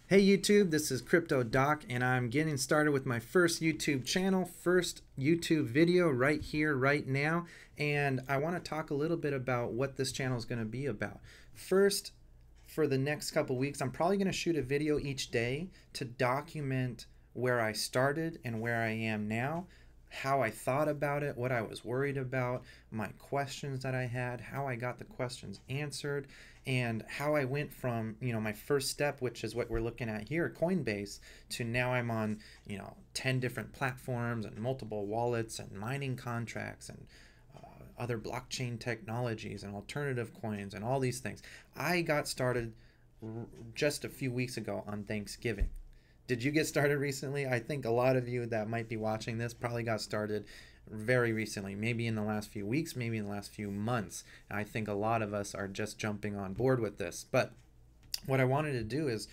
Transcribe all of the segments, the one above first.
Hey YouTube, this is CryptoDoc and I'm getting started with my first YouTube channel, first YouTube video right here, right now. And I want to talk a little bit about what this channel is going to be about. First, for the next couple weeks, I'm probably going to shoot a video each day to document where I started and where I am now, how I thought about it, what I was worried about, my questions that I had, how I got the questions answered, and how I went from, my first step, which is what we're looking at here, Coinbase, to now I'm on, 10 different platforms and multiple wallets and mining contracts and other blockchain technologies and alternative coins and all these things. I got started just a few weeks ago on Thanksgiving. Did you get started recently? I think a lot of you that might be watching this probably got started very recently, maybe in the last few weeks, maybe in the last few months. I think a lot of us are just jumping on board with this. But what I wanted to do is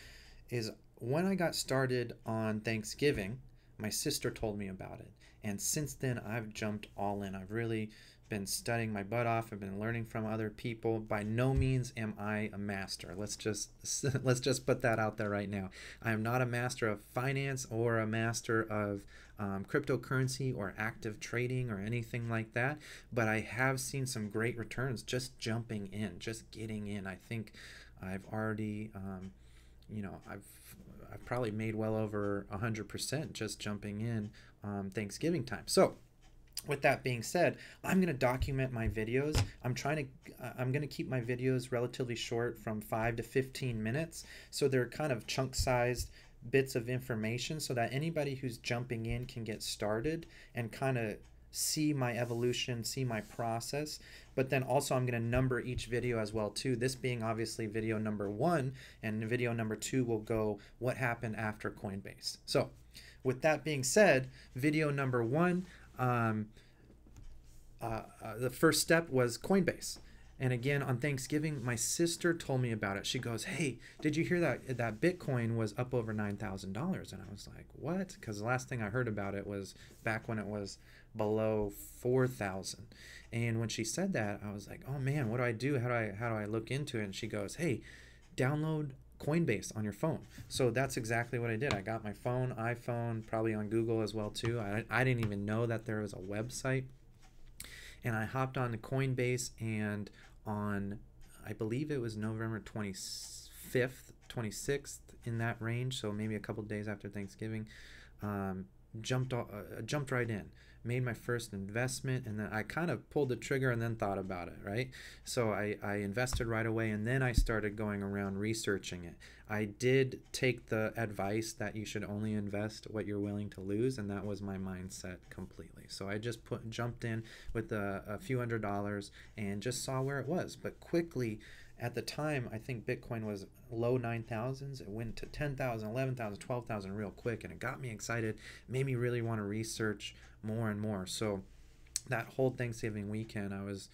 when I got started on Thanksgiving, my sister told me about it. And since then, I've jumped all in. I've really been studying my butt off. I've been learning from other people. By no means am I a master. Let's just put that out there right now. I am not a master of finance or a master of cryptocurrency or active trading or anything like that, but I have seen some great returns just jumping in, just getting in. I think I've already I've probably made well over 100% just jumping in Thanksgiving time. So with that being said, I'm going to document my videos. I'm going to keep my videos relatively short, from 5 to 15 minutes. So they're kind of chunk-sized bits of information so that anybody who's jumping in can get started and kind of see my evolution, see my process. But then also I'm going to number each video as well too. This being obviously video number 1, and video number 2 will go what happened after Coinbase. So with that being said, video number 1, the first step was Coinbase. And again, on Thanksgiving, my sister told me about it. She goes, "Hey, did you hear that Bitcoin was up over $9,000?" And I was like, "What?" Because the last thing I heard about it was back when it was below 4,000. And when she said that, I was like, "Oh man, what do I do? How do I look into it?" And she goes, "Hey, download Coinbase on your phone." So that's exactly what I did. I got my phone, iPhone, probably on Google as well too. I didn't even know that there was a website. And I hopped on to Coinbase, and on, I believe it was November 25th, 26th, in that range, so maybe a couple days after Thanksgiving, jumped right in, made my first investment, and then I kind of pulled the trigger and then thought about it, right? So I invested right away, and then I started going around researching it. I did take the advice that you should only invest what you're willing to lose, and that was my mindset completely. So I just jumped in with a few $100s and just saw where it was. But quickly, at the time, I think Bitcoin was low 9,000s. It went to 10,000, 11,000, 12,000 real quick, and it got me excited, made me really want to research more and more. So that whole Thanksgiving weekend, I was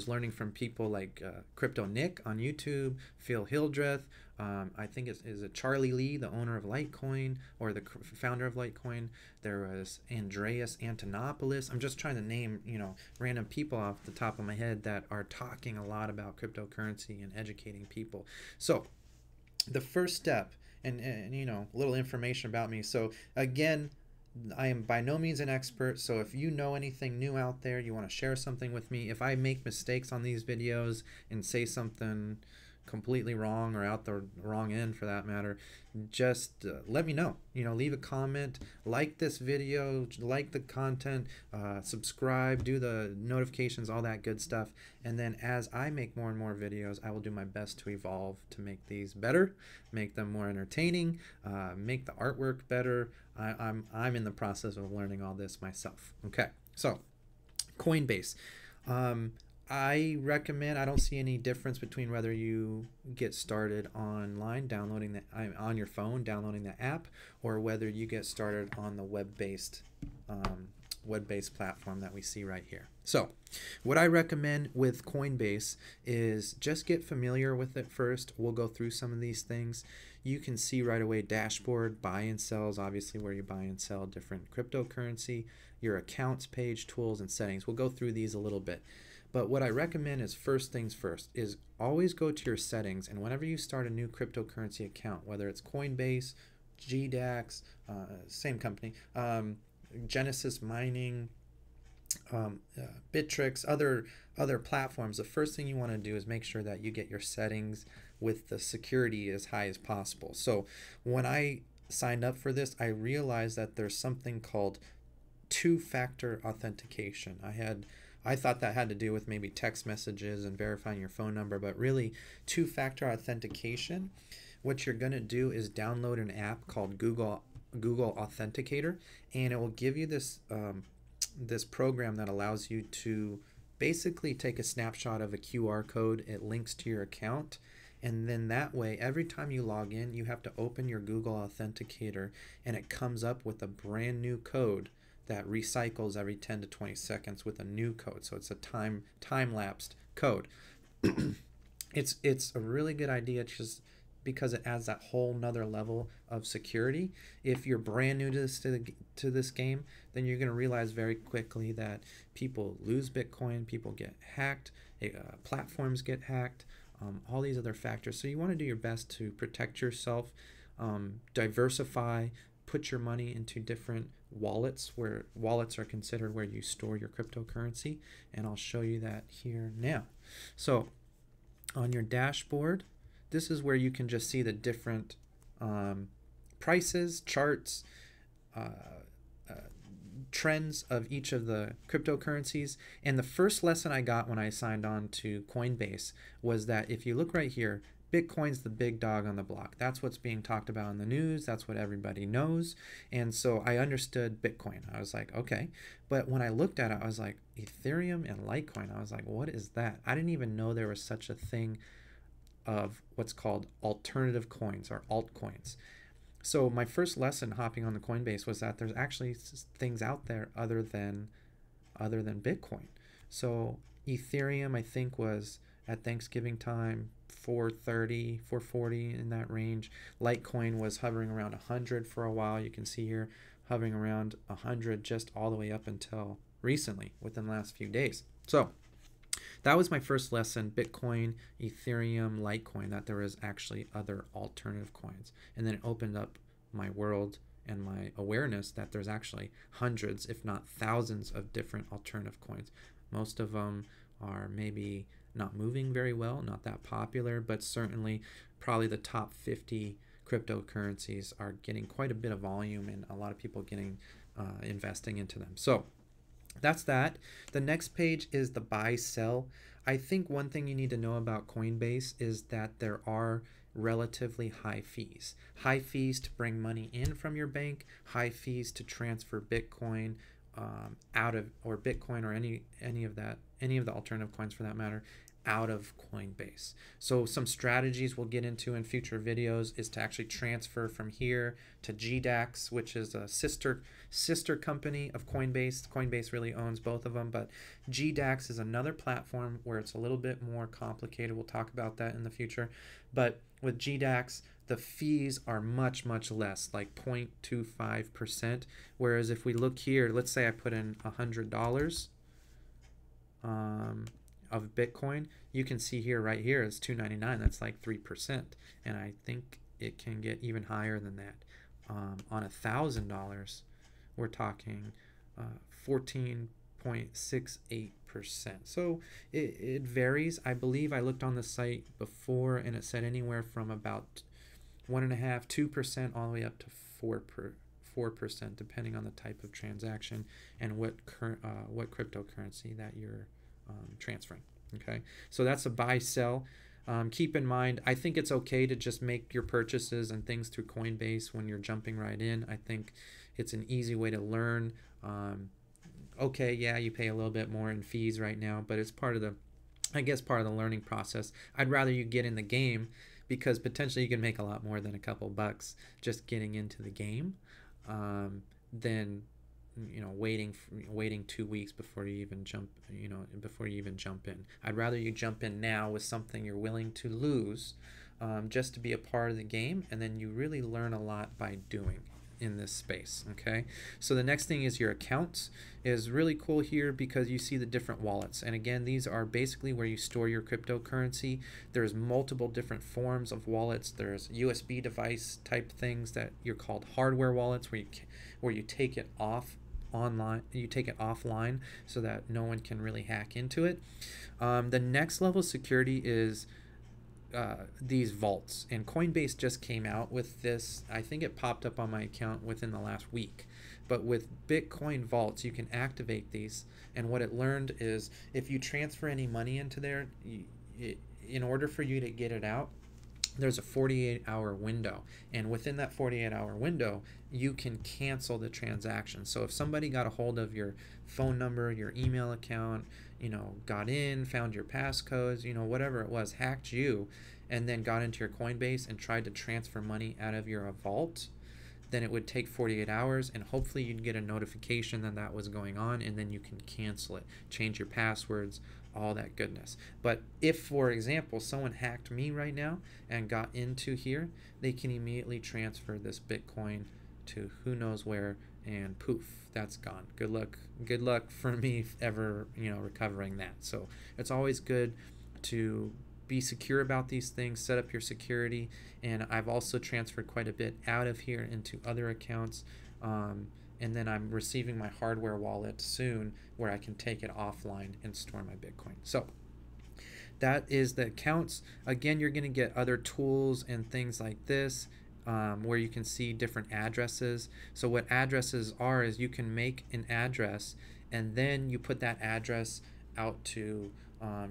learning from people like Crypto Nick on YouTube, Phil Hildreth. I think is it Charlie Lee, the owner of Litecoin, or the founder of Litecoin. There was Andreas Antonopoulos. I'm just trying to name random people off the top of my head that are talking a lot about cryptocurrency and educating people. So the first step, and a little information about me. So again, I am by no means an expert, so if you know anything new out there, you want to share something with me, if I make mistakes on these videos and say something completely wrong, or out the wrong end for that matter, just let me know. Leave a comment, like this video, like the content, subscribe, do the notifications, all that good stuff. And then as I make more and more videos, I will do my best to evolve to make these better, make them more entertaining, make the artwork better. I'm in the process of learning all this myself. Okay, so Coinbase. I recommend, I don't see any difference between whether you get started online, downloading on your phone, downloading the app, or whether you get started on the web-based platform that we see right here. So what I recommend with Coinbase is just get familiar with it first. We'll go through some of these things. You can see right away dashboard, buy and sells, obviously where you buy and sell different cryptocurrency, your accounts page, tools, and settings. We'll go through these a little bit. But what I recommend is, first things first, is always go to your settings, and whenever you start a new cryptocurrency account, whether it's Coinbase, GDAX, same company, Genesis Mining, Bittrex, other platforms, the first thing you want to do is make sure that you get your settings with the security as high as possible. So when I signed up for this, I realized that there's something called two-factor authentication. I thought that had to do with maybe text messages and verifying your phone number, but really two-factor authentication, what you're going to do is download an app called Google Authenticator, and it will give you this this program that allows you to basically take a snapshot of a QR code. It links to your account, and then that way, every time you log in, you have to open your Google Authenticator, and it comes up with a brand new code that recycles every 10 to 20 seconds with a new code. So it's a time-lapsed code. It's a really good idea, just because it adds that whole nother level of security. If you're brand new to this game, then you're going to realize very quickly that people lose Bitcoin, people get hacked, platforms get hacked, all these other factors. So you want to do your best to protect yourself, diversify, put your money into different wallets, where wallets are considered where you store your cryptocurrency, and I'll show you that here now. So on your dashboard, this is where you can just see the different prices, charts, trends of each of the cryptocurrencies. And the first lesson I got when I signed on to Coinbase was that if you look right here, Bitcoin's the big dog on the block. That's what's being talked about in the news. That's what everybody knows. And so I understood Bitcoin. I was like, okay. But when I looked at it, I was like, Ethereum and Litecoin. I was like, what is that? I didn't even know there was such a thing of what's called alternative coins or altcoins. So my first lesson hopping on the Coinbase was that there's actually things out there other than Bitcoin. So Ethereum, I think, was at Thanksgiving time, 430, 440 in that range. Litecoin was hovering around 100 for a while. You can see here hovering around 100 just all the way up until recently, within the last few days. So that was my first lesson, Bitcoin, Ethereum, Litecoin, that there is actually other alternative coins. And then it opened up my world and my awareness that there's actually hundreds, if not thousands, of different alternative coins. Most of them are maybe not moving very well, not that popular, but certainly probably the top 50 cryptocurrencies are getting quite a bit of volume, and a lot of people getting investing into them. So that's that. The next page is the buy sell. I think one thing you need to know about Coinbase is that there are relatively high fees. High fees to bring money in from your bank, high fees to transfer Bitcoin out of, or Bitcoin or any of the alternative coins for that matter, out of Coinbase. So some strategies we'll get into in future videos is to actually transfer from here to GDAX, which is a sister company of Coinbase. Coinbase really owns both of them, but GDAX is another platform where it's a little bit more complicated. We'll talk about that in the future. But with GDAX, the fees are much, much less, like 0.25%. Whereas if we look here, let's say I put in $100 of Bitcoin, you can see here, right here, it's $2.99. That's like 3%, and I think it can get even higher than that. On $1,000, we're talking 14.68%. So it varies. I believe I looked on the site before, and it said anywhere from about 1.5%, 2%, all the way up to 4%, depending on the type of transaction and what cryptocurrency that you're transferring. Okay, so that's a buy sell. Keep in mind, I think it's okay to just make your purchases and things through Coinbase when you're jumping right in. I think it's an easy way to learn. Okay, yeah, you pay a little bit more in fees right now, but it's part of the, I guess, part of the learning process. I'd rather you get in the game, because potentially you can make a lot more than a couple bucks just getting into the game, than waiting 2 weeks before you even jump in. I'd rather you jump in now with something you're willing to lose, just to be a part of the game, and then you really learn a lot by doing. in this space. Okay, so the next thing is your accounts. Is really cool here because you see the different wallets, and again, these are basically where you store your cryptocurrency. There's multiple different forms of wallets. There's USB device type things that you're called hardware wallets, where you take it offline so that no one can really hack into it. The next level of security is these vaults, and Coinbase just came out with this. I think it popped up on my account within the last week, but with Bitcoin vaults you can activate these, and what it learned is if you transfer any money into there, in order for you to get it out, there's a 48-hour window, and within that 48-hour window you can cancel the transaction. So if somebody got a hold of your phone number, your email account, got in, found your passcodes, whatever it was, hacked you, and then got into your Coinbase and tried to transfer money out of your vault, then it would take 48 hours, and hopefully you'd get a notification that that was going on, and then you can cancel it, change your passwords, all that goodness. But if, for example, someone hacked me right now and got into here, they can immediately transfer this Bitcoin to who knows where, and poof, that's gone. Good luck for me ever recovering that. So it's always good to be secure about these things, set up your security, and I've also transferred quite a bit out of here into other accounts, and then I'm receiving my hardware wallet soon where I can take it offline and store my Bitcoin. So that is the accounts. Again, you're going to get other tools and things like this, where you can see different addresses. So what addresses are is you can make an address, and then you put that address out to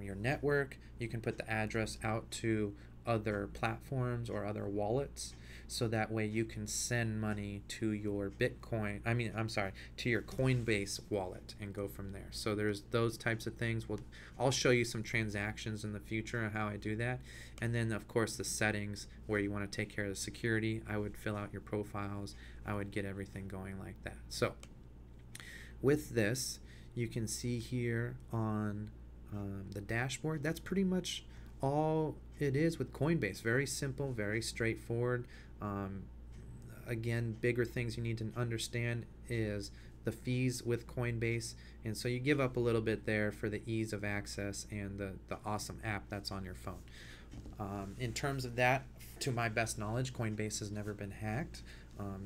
your network. You can put the address out to other platforms or other wallets, so that way you can send money to your to your Coinbase wallet and go from there. So there's those types of things. I'll show you some transactions in the future and how I do that. And then of course the settings where you want to take care of the security. I would fill out your profiles. I would get everything going like that. So with this, you can see here on the dashboard, that's pretty much all it is with Coinbase. Very simple, very straightforward. Again, bigger things you need to understand is the fees with Coinbase, and so you give up a little bit there for the ease of access and the awesome app that's on your phone. In terms of that, to my best knowledge, Coinbase has never been hacked.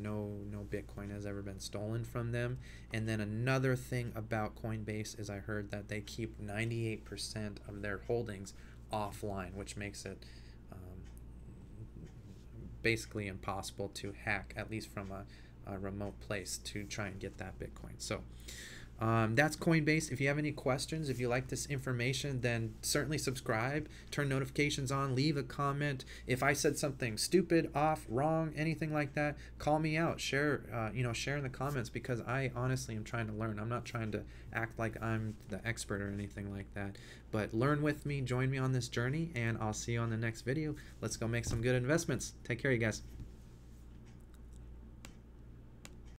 No Bitcoin has ever been stolen from them. And then another thing about Coinbase is I heard that they keep 98% of their holdings offline, which makes it basically impossible to hack, at least from a remote place, to try and get that Bitcoin. So that's Coinbase. If you have any questions, if you like this information, then certainly subscribe, turn notifications on, leave a comment. If I said something stupid, off, wrong, anything like that, call me out, share share in the comments, because I honestly am trying to learn. I'm not trying to act like I'm the expert or anything like that, but learn with me, join me on this journey, and I'll see you on the next video. Let's go make some good investments. Take care, you guys.